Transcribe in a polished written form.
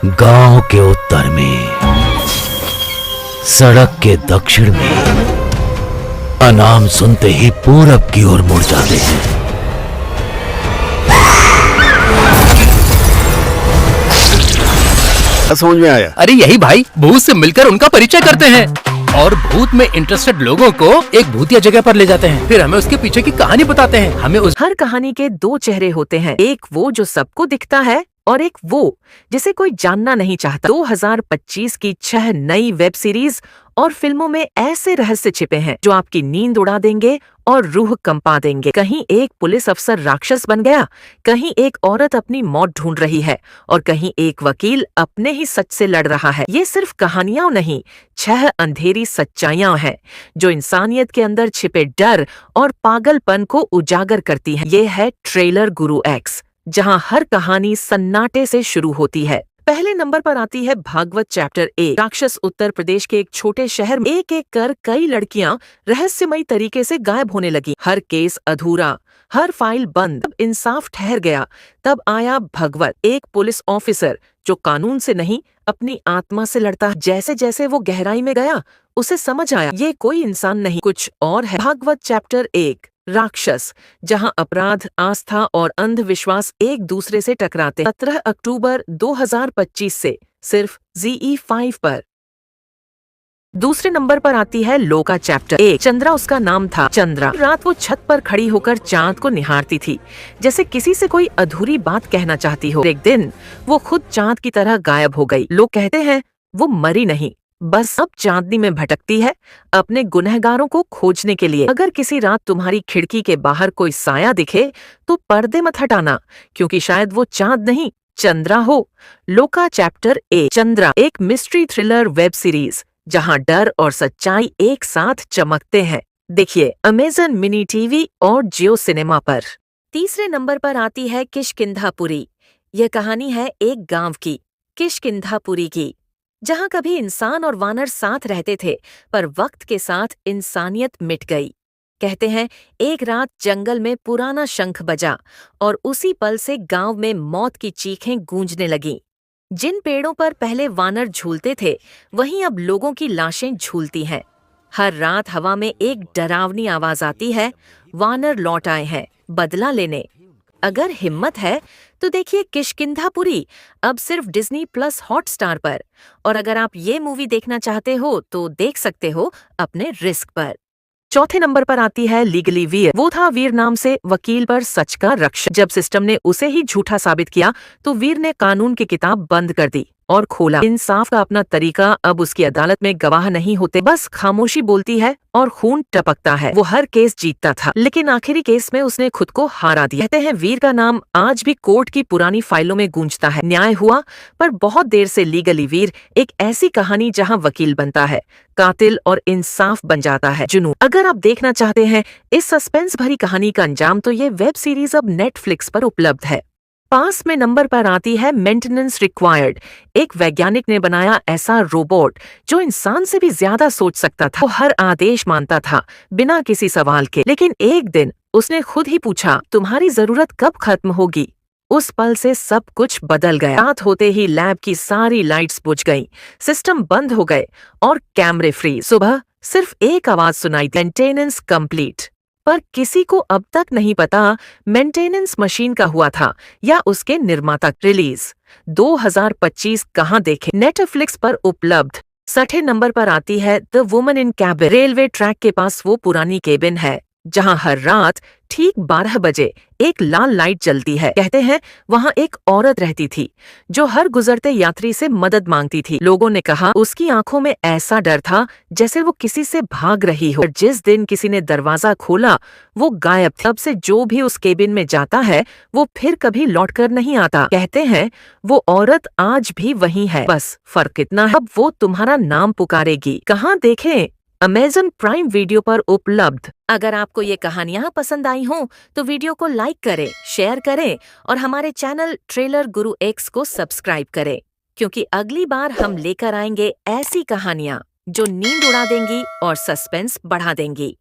गांव के उत्तर में, सड़क के दक्षिण में, अनाम सुनते ही पूरब की ओर मुड़ जाते हैं। समझ में आया? अरे यही भाई, भूत से मिलकर उनका परिचय करते हैं और भूत में इंटरेस्टेड लोगों को एक भूतिया जगह पर ले जाते हैं। फिर हमें उसके पीछे की कहानी बताते हैं। हमें उस हर कहानी के दो चेहरे होते हैं, एक वो जो सबको दिखता है और एक वो जिसे कोई जानना नहीं चाहता। 2025 की 6 नई वेब सीरीज और फिल्मों में ऐसे रहस्य छिपे हैं जो आपकी नींद उड़ा देंगे और रूह कंपा देंगे। कहीं एक पुलिस अफसर राक्षस बन गया, कहीं एक औरत अपनी मौत ढूंढ रही है और कहीं एक वकील अपने ही सच से लड़ रहा है। ये सिर्फ कहानियां नहीं, 6 अंधेरी सच्चाइयां हैं जो इंसानियत के अंदर छिपे डर और पागलपन को उजागर करती हैं। ये है ट्रेलर गुरु एक्स, जहां हर कहानी सन्नाटे से शुरू होती है। पहले नंबर पर आती है भागवत चैप्टर 1। राक्षस उत्तर प्रदेश के एक छोटे शहर में एक एक कर कई लड़कियां रहस्यमयी तरीके से गायब होने लगी। हर केस अधूरा, हर फाइल बंद। जब इंसाफ ठहर गया तब आया भगवत, एक पुलिस ऑफिसर जो कानून से नहीं अपनी आत्मा से लड़ता। जैसे जैसे वो गहराई में गया उसे समझ आया ये कोई इंसान नहीं, कुछ और है। भागवत चैप्टर 1 राक्षस, जहां अपराध, आस्था और अंधविश्वास एक दूसरे से टकराते। 17 अक्टूबर 2025 से सिर्फ ZE5 पर। दूसरे नंबर पर आती है लोका चैप्टर 1। चंद्रा उसका नाम था। चंद्रा रात वो छत पर खड़ी होकर चांद को निहारती थी, जैसे किसी से कोई अधूरी बात कहना चाहती हो। एक दिन वो खुद चांद की तरह गायब हो गई। लोग कहते हैं वो मरी नहीं, बस अब चांदनी में भटकती है अपने गुनहगारों को खोजने के लिए। अगर किसी रात तुम्हारी खिड़की के बाहर कोई साया दिखे तो पर्दे मत हटाना, क्योंकि शायद वो चांद नहीं चंद्रा हो। लोका चैप्टर 1 चंद्रा एक मिस्ट्री थ्रिलर वेब सीरीज जहां डर और सच्चाई एक साथ चमकते हैं। देखिए अमेज़न मिनी टीवी और जियो सिनेमा पर। तीसरे नंबर पर आती है किष्किंधापुरी। यह कहानी है एक गांव की, किष्किंधापुरी की, जहां कभी इंसान और वानर साथ रहते थे, पर वक्त के साथ इंसानियत मिट गई। कहते हैं एक रात जंगल में पुराना शंख बजा और उसी पल से गांव में मौत की चीखें गूंजने लगीं। जिन पेड़ों पर पहले वानर झूलते थे वहीं अब लोगों की लाशें झूलती हैं। हर रात हवा में एक डरावनी आवाज आती है, वानर लौट आए हैं बदला लेने। अगर हिम्मत है तो देखिए किष्किंधापुरी, अब सिर्फ डिज्नी+ हॉटस्टार पर। और अगर आप ये मूवी देखना चाहते हो तो देख सकते हो अपने रिस्क पर। चौथे नंबर पर आती है लीगली वीर। वो था वीर नाम से वकील पर सच का रक्षक। जब सिस्टम ने उसे ही झूठा साबित किया तो वीर ने कानून की किताब बंद कर दी और खोला इंसाफ का अपना तरीका। अब उसकी अदालत में गवाह नहीं होते, बस खामोशी बोलती है और खून टपकता है। वो हर केस जीतता था, लेकिन आखिरी केस में उसने खुद को हारा दिया। कहते हैं वीर का नाम आज भी कोर्ट की पुरानी फाइलों में गूंजता है। न्याय हुआ, पर बहुत देर से। लीगली वीर एक ऐसी कहानी जहां वकील बनता है, कातिल और इंसाफ बन जाता है जुनून। अगर आप देखना चाहते हैं इस सस्पेंस भरी कहानी का अंजाम तो ये वेब सीरीज अब नेटफ्लिक्स पर उपलब्ध है। 5 में नंबर पर आती है मेंटेनेंस रिक्वायर्ड। एक वैज्ञानिक ने बनाया ऐसा रोबोट जो इंसान से भी ज्यादा सोच सकता था। वो हर आदेश मानता था बिना किसी सवाल के। लेकिन एक दिन उसने खुद ही पूछा, तुम्हारी जरूरत कब खत्म होगी? उस पल से सब कुछ बदल गया। रात होते ही लैब की सारी लाइट्स बुझ गईं, सिस्टम बंद हो गए और कैमरे फ्री। सुबह सिर्फ एक आवाज सुनाई, मेंटेनेंस कंप्लीट। पर किसी को अब तक नहीं पता मेंटेनेंस मशीन का हुआ था या उसके निर्माता। रिलीज 2025 कहां देखे? नेटफ्लिक्स पर उपलब्ध। 6 नंबर पर आती है the woman in cabin. Railway track के पास वो पुरानी केबिन है जहां हर रात ठीक 12 बजे एक लाल लाइट जलती है। कहते हैं वहां एक औरत रहती थी जो हर गुजरते यात्री से मदद मांगती थी। लोगों ने कहा उसकी आंखों में ऐसा डर था जैसे वो किसी से भाग रही हो। जिस दिन किसी ने दरवाजा खोला वो गायब थी। तब से जो भी उस केबिन में जाता है वो फिर कभी लौटकर नहीं आता। कहते हैं वो औरत आज भी वही है, बस फर्क इतना है अब वो तुम्हारा नाम पुकारेगी। कहाँ देखें? अमेज़न प्राइम वीडियो पर उपलब्ध। अगर आपको ये कहानियाँ पसंद आई हों तो वीडियो को लाइक करें, शेयर करें और हमारे चैनल ट्रेलर गुरु एक्स को सब्सक्राइब करें, क्योंकि अगली बार हम लेकर आएंगे ऐसी कहानियाँ जो नींद उड़ा देंगी और सस्पेंस बढ़ा देंगी।